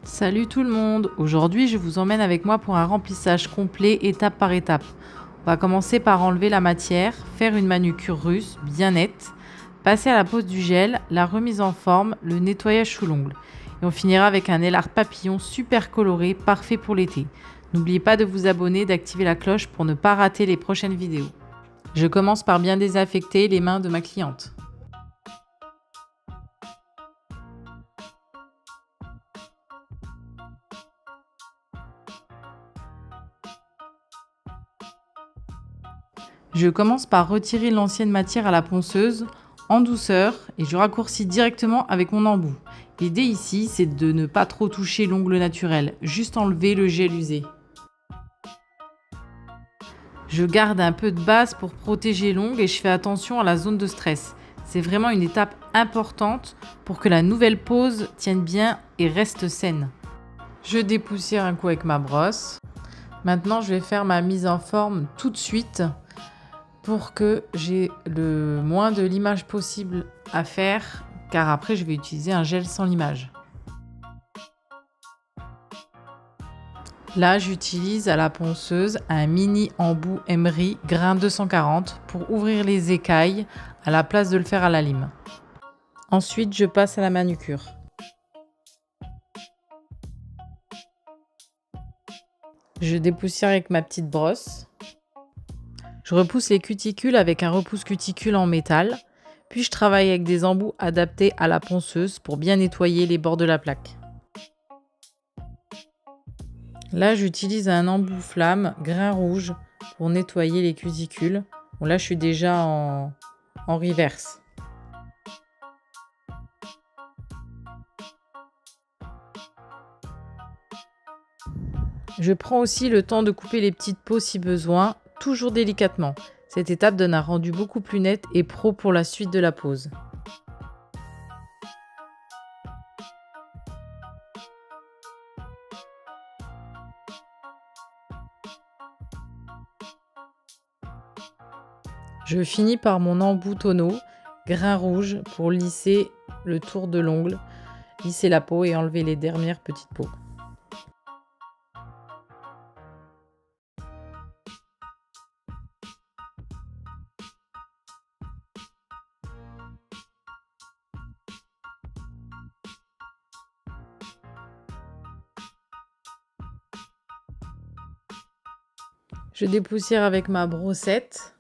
Salut tout le monde! Aujourd'hui, je vous emmène avec moi pour un remplissage complet étape par étape. On va commencer par enlever la matière, faire une manucure russe bien nette, passer à la pose du gel, la remise en forme, le nettoyage sous l'ongle. Et on finira avec un élarde papillon super coloré, parfait pour l'été. N'oubliez pas de vous abonner et d'activer la cloche pour ne pas rater les prochaines vidéos. Je commence par bien désinfecter les mains de ma cliente. Je commence par retirer l'ancienne matière à la ponceuse en douceur et je raccourcis directement avec mon embout. L'idée ici, c'est de ne pas trop toucher l'ongle naturel, juste enlever le gel usé. Je garde un peu de base pour protéger l'ongle et je fais attention à la zone de stress. C'est vraiment une étape importante pour que la nouvelle pose tienne bien et reste saine. Je dépoussière un coup avec ma brosse. Maintenant, je vais faire ma mise en forme tout de suite pour que j'ai le moins de limage possible à faire, car après je vais utiliser un gel sans limage. Là, j'utilise à la ponceuse un mini embout Emery grain 240 pour ouvrir les écailles à la place de le faire à la lime. Ensuite, je passe à la manucure. Je dépoussière avec ma petite brosse. Je repousse les cuticules avec un repousse-cuticule en métal, puis je travaille avec des embouts adaptés à la ponceuse pour bien nettoyer les bords de la plaque. Là, j'utilise un embout flamme grain rouge pour nettoyer les cuticules. Bon, là, je suis déjà en reverse. Je prends aussi le temps de couper les petites peaux si besoin, toujours délicatement. Cette étape donne un rendu beaucoup plus net et pro pour la suite de la pose. Je finis par mon embout tonneau, grain rouge, pour lisser le tour de l'ongle, lisser la peau et enlever les dernières petites peaux. Je dépoussière avec ma brossette.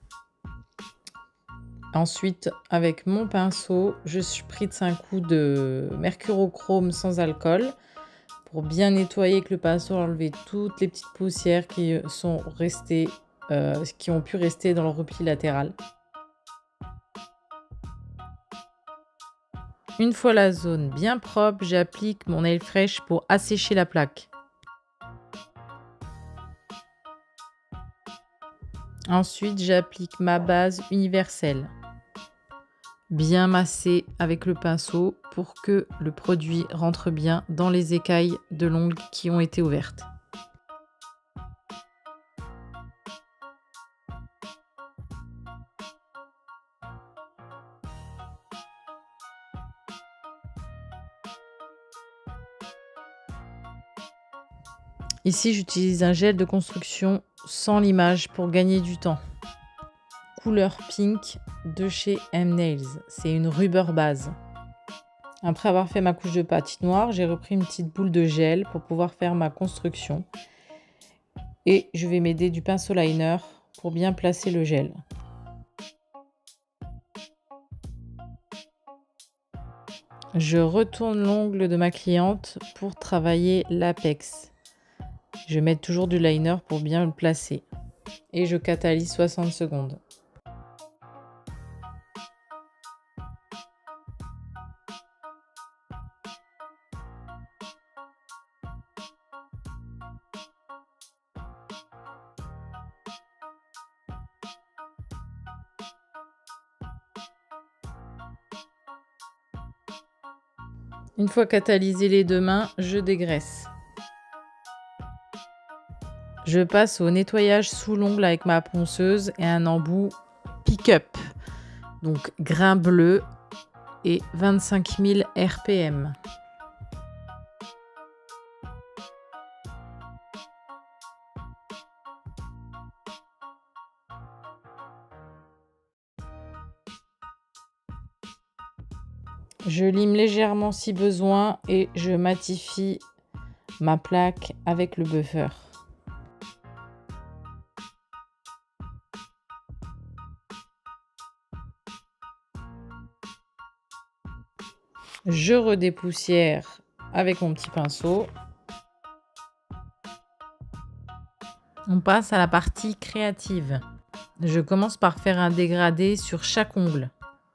Ensuite, avec mon pinceau, je spritz un coup de mercurochrome sans alcool pour bien nettoyer avec le pinceau, enlever toutes les petites poussières qui sont restées, qui ont pu rester dans le repli latéral. Une fois la zone bien propre, j'applique mon nail fresh pour assécher la plaque. Ensuite, j'applique ma base universelle. Bien masser avec le pinceau pour que le produit rentre bien dans les écailles de l'ongle qui ont été ouvertes. Ici, j'utilise un gel de construction sans limage pour gagner du temps. Couleur pink de chez M-Nails. C'est une rubber base. Après avoir fait ma couche de patinoire, j'ai repris une petite boule de gel pour pouvoir faire ma construction. Et je vais m'aider du pinceau liner pour bien placer le gel. Je retourne l'ongle de ma cliente pour travailler l'apex. Je mets toujours du liner pour bien le placer. Et je catalyse 60 secondes. Une fois catalysé les deux mains, je dégraisse. Je passe au nettoyage sous l'ongle avec ma ponceuse et un embout pick-up. Donc grain bleu et 25 000 RPM. Je lime légèrement si besoin et je matifie ma plaque avec le buffer. Je redépoussière avec mon petit pinceau. On passe à la partie créative. Je commence par faire un dégradé sur chaque ongle.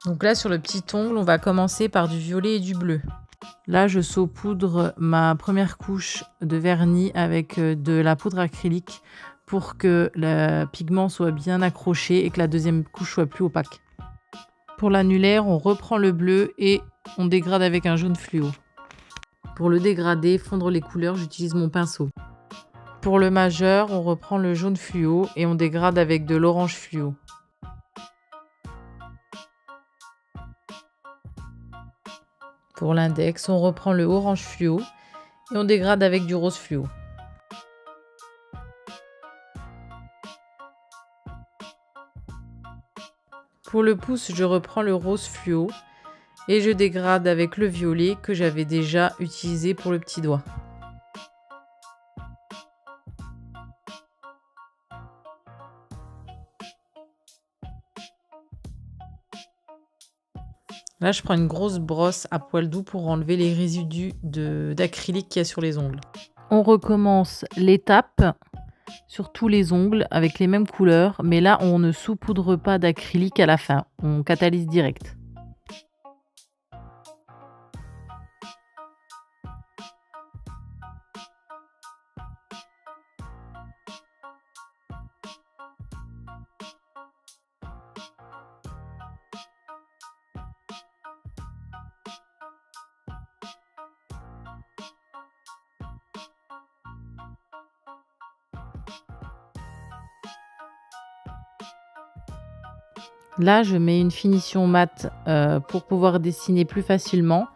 Donc là, sur le petit ongle, on va commencer par du violet et du bleu. Là, je saupoudre ma première couche de vernis avec de la poudre acrylique pour que le pigment soit bien accroché et que la deuxième couche soit plus opaque. Pour l'annulaire, on reprend le bleu et on dégrade avec un jaune fluo. Pour le dégradé, fondre les couleurs, j'utilise mon pinceau. Pour le majeur, on reprend le jaune fluo et on dégrade avec de l'orange fluo. Pour l'index, on reprend le orange fluo et on dégrade avec du rose fluo. Pour le pouce, je reprends le rose fluo et je dégrade avec le violet que j'avais déjà utilisé pour le petit doigt. Là, je prends une grosse brosse à poil doux pour enlever les résidus d'acrylique qu'il y a sur les ongles. On recommence l'étape sur tous les ongles avec les mêmes couleurs, mais là, on ne saupoudre pas d'acrylique à la fin. On catalyse direct. Là, je mets une finition mat pour pouvoir dessiner plus facilement.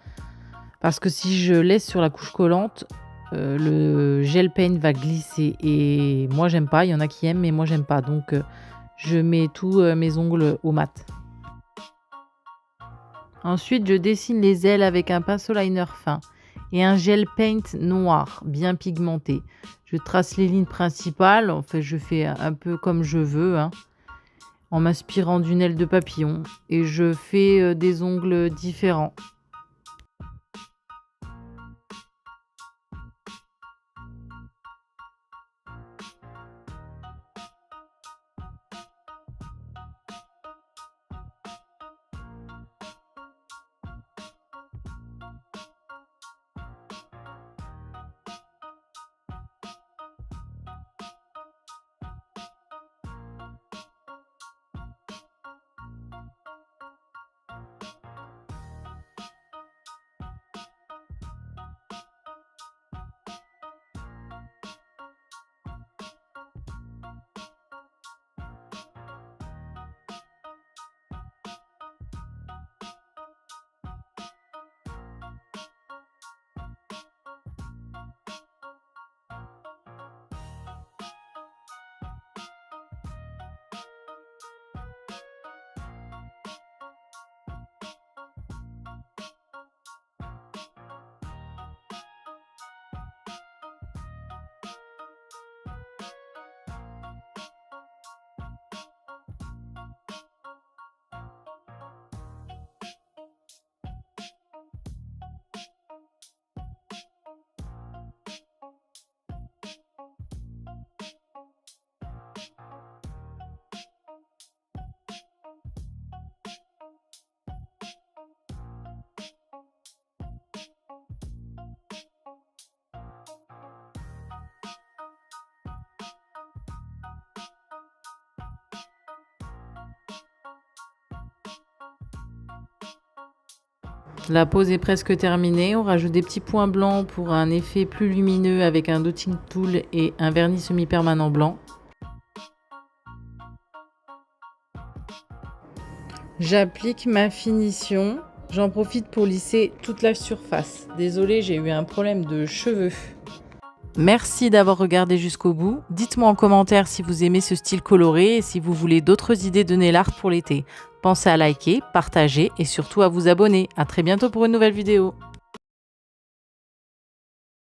Parce que si je laisse sur la couche collante, le gel paint va glisser. Et moi, j'aime pas. Il y en a qui aiment, mais moi, j'aime pas. Donc, je mets tous mes ongles au mat. Ensuite, je dessine les ailes avec un pinceau liner fin et un gel paint noir, bien pigmenté. Je trace les lignes principales. En fait, je fais un peu comme je veux, hein, en m'inspirant d'une aile de papillon. Et je fais des ongles différents. La pose est presque terminée. On rajoute des petits points blancs pour un effet plus lumineux avec un dotting tool et un vernis semi-permanent blanc. J'applique ma finition. J'en profite pour lisser toute la surface. Désolée, j'ai eu un problème de cheveux. Merci d'avoir regardé jusqu'au bout. Dites-moi en commentaire si vous aimez ce style coloré et si vous voulez d'autres idées de nail art pour l'été. Pensez à liker, partager et surtout à vous abonner. À très bientôt pour une nouvelle vidéo.